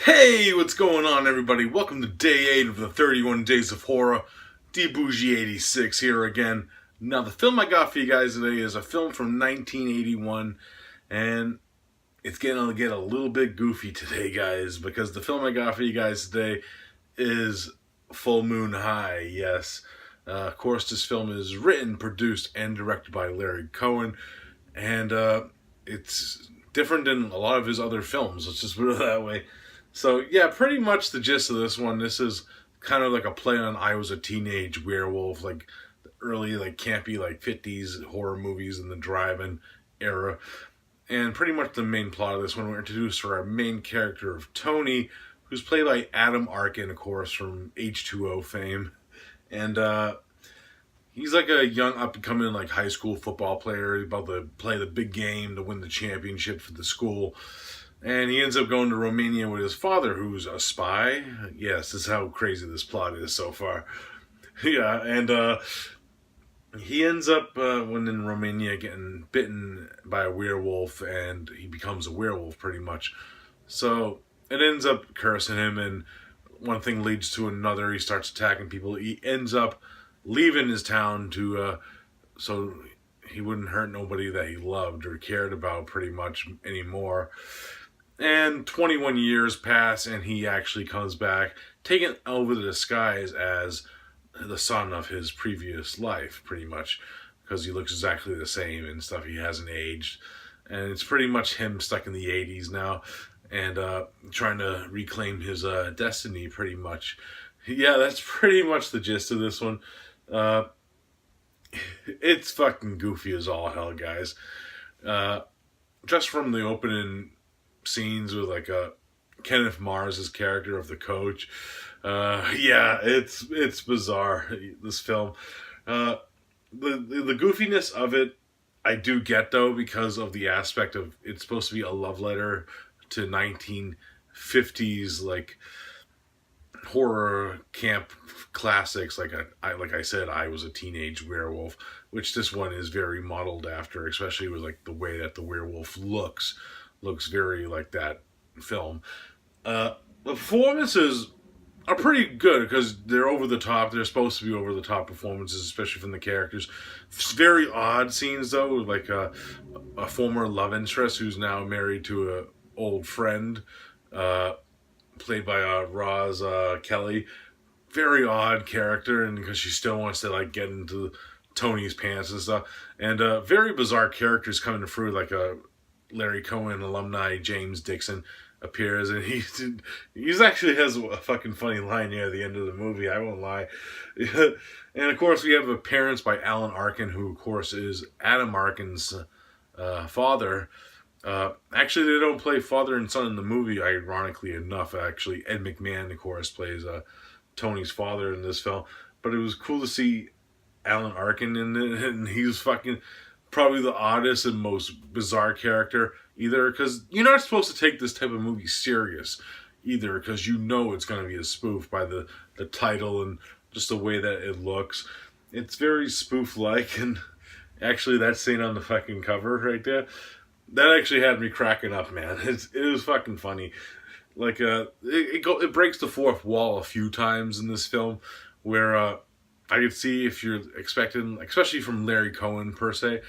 Hey, what's going on, everybody? Welcome to day 8 of the 31 Days of Horror. D-Bougie86 here again. Now, the film I got for you guys today is a film from 1981, and it's going to get a little bit goofy today, guys, because the film I got for you guys today is Full Moon High. Yes, of course, this film is written, produced, and directed by Larry Cohen, and it's different than a lot of his other films. Let's just put it that way. So yeah, pretty much the gist of this one. This is kind of like a play on I Was a Teenage Werewolf, like the early like campy like 50s horror movies in the drive-in era. And pretty much the main plot of this one, we're introduced to our main character of Tony, who's played by Adam Arkin, of course, from H2O fame. And he's like a young up and coming like high school football player. He's about to play the big game to win the championship for the school. And he ends up going to Romania with his father, who's a spy. Yes, this is how crazy this plot is so far. Yeah, and he ends up, when in Romania, getting bitten by a werewolf, and he becomes a werewolf pretty much. So it ends up cursing him, and one thing leads to another. He starts attacking people. He ends up leaving his town so he wouldn't hurt nobody that he loved or cared about pretty much anymore. And 21 years pass, and he actually comes back, taking over the disguise as the son of his previous life, pretty much, because he looks exactly the same and stuff. He hasn't aged, and it's pretty much him stuck in the 80s now, and trying to reclaim his destiny, pretty much. Yeah, that's pretty much the gist of this one. Uh, it's fucking goofy as all hell, guys. Uh, just from the opening scenes with like Kenneth Mars' character of the coach. Yeah, it's bizarre. This film, the goofiness of it, I do get though because of the aspect of it's supposed to be a love letter to 1950s like horror camp classics. Like I said, I Was a Teenage Werewolf, which this one is very modeled after, especially with like the way that the werewolf looks very like that film. The performances are pretty good because they're over the top. They're supposed to be over the top performances, especially from the characters. It's very odd scenes though, like a former love interest who's now married to a old friend, played by Roz Kelly. Very odd character, and because she still wants to like get into Tony's pants and stuff, and very bizarre characters coming through, like a Larry Cohen alumni James Dixon appears, and he's actually has a fucking funny line near the end of the movie. I won't lie. And of course, we have appearance by Alan Arkin, who of course is Adam Arkin's father. Actually, they don't play father and son in the movie. Ironically enough, actually, Ed McMahon, of course, plays Tony's father in this film. But it was cool to see Alan Arkin in it, and he was fucking probably the oddest and most bizarre character either, because you're not supposed to take this type of movie serious either, because you know it's going to be a spoof by the title and just the way that it looks. It's very spoof like, and actually that scene on the fucking cover right there, that actually had me cracking up, man. It was fucking funny. Like it breaks the fourth wall a few times in this film, where I could see if you're expecting, especially from Larry Cohen per se,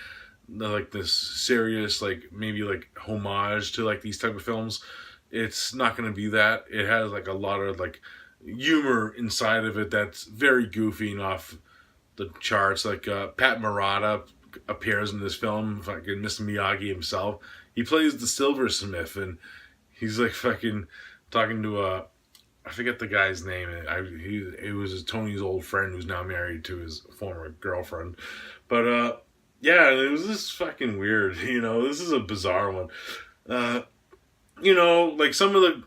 like this serious, like maybe like homage to like these type of films. It's not going to be that. It has like a lot of like humor inside of it that's very goofy and off the charts. Like Pat Morata appears in this film, fucking Mr. Miyagi himself. He plays the silversmith, and he's like fucking talking to I forget the guy's name. It was Tony's old friend who's now married to his former girlfriend. But yeah, it was just fucking weird. This is a bizarre one. Like some of the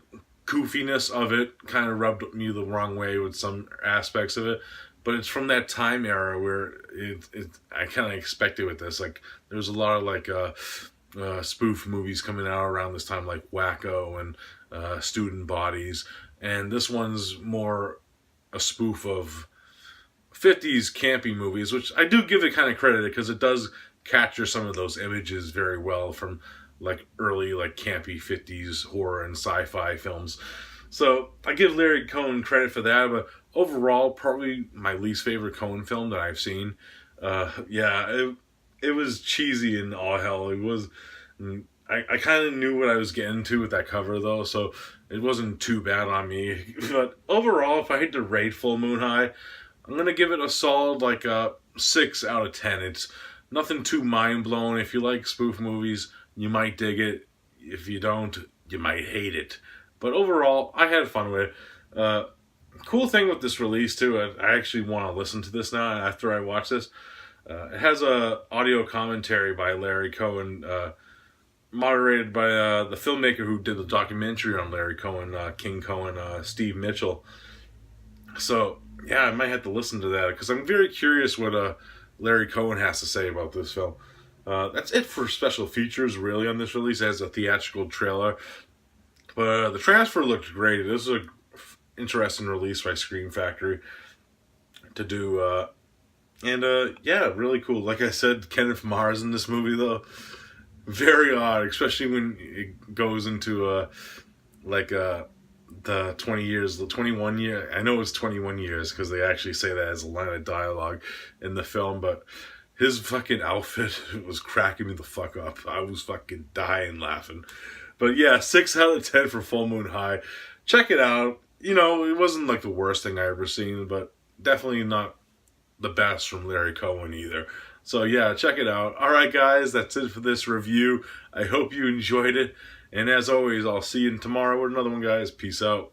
goofiness of it kind of rubbed me the wrong way with some aspects of it. But it's from that time era where I kind of expected with this. Like there's a lot of like spoof movies coming out around this time, like Wacko and Student Bodies. And this one's more a spoof of 50s campy movies, which I do give it kind of credit because it does capture some of those images very well from like early like campy 50s horror and sci-fi films. So I give Larry Cohen credit for that, but overall, probably my least favorite Cohen film that I've seen. Yeah, it was cheesy and all hell. It was. I kind of knew what I was getting to with that cover though, so it wasn't too bad on me. But overall, if I had to rate Full Moon High, I'm gonna give it a solid like a 6 out of 10. It's nothing too mind blowing. If you like spoof movies, you might dig it. If you don't, you might hate it. But overall, I had fun with it. Cool thing with this release too, I actually want to listen to this now after I watch this. It has a audio commentary by Larry Cohen, moderated by the filmmaker who did the documentary on Larry Cohen, King Cohen, Steve Mitchell. So yeah, I might have to listen to that because I'm very curious what Larry Cohen has to say about this film. That's it for special features really on this release as a theatrical trailer. But the transfer looked great. This is a interesting release by Scream Factory to do. Yeah, really cool. Like I said, Kenneth Mars in this movie though, very odd, especially when it goes into the 20 years, the 21 year. I know it's 21 years because they actually say that as a line of dialogue in the film, but his fucking outfit was cracking me the fuck up. I was fucking dying laughing. But yeah, 6 out of 10 for Full Moon High. Check it out. You know, it wasn't like the worst thing I ever seen, but definitely not the best from Larry Cohen either. So yeah, check it out. Alright guys, that's it for this review. I hope you enjoyed it. And as always, I'll see you tomorrow with another one, guys. Peace out.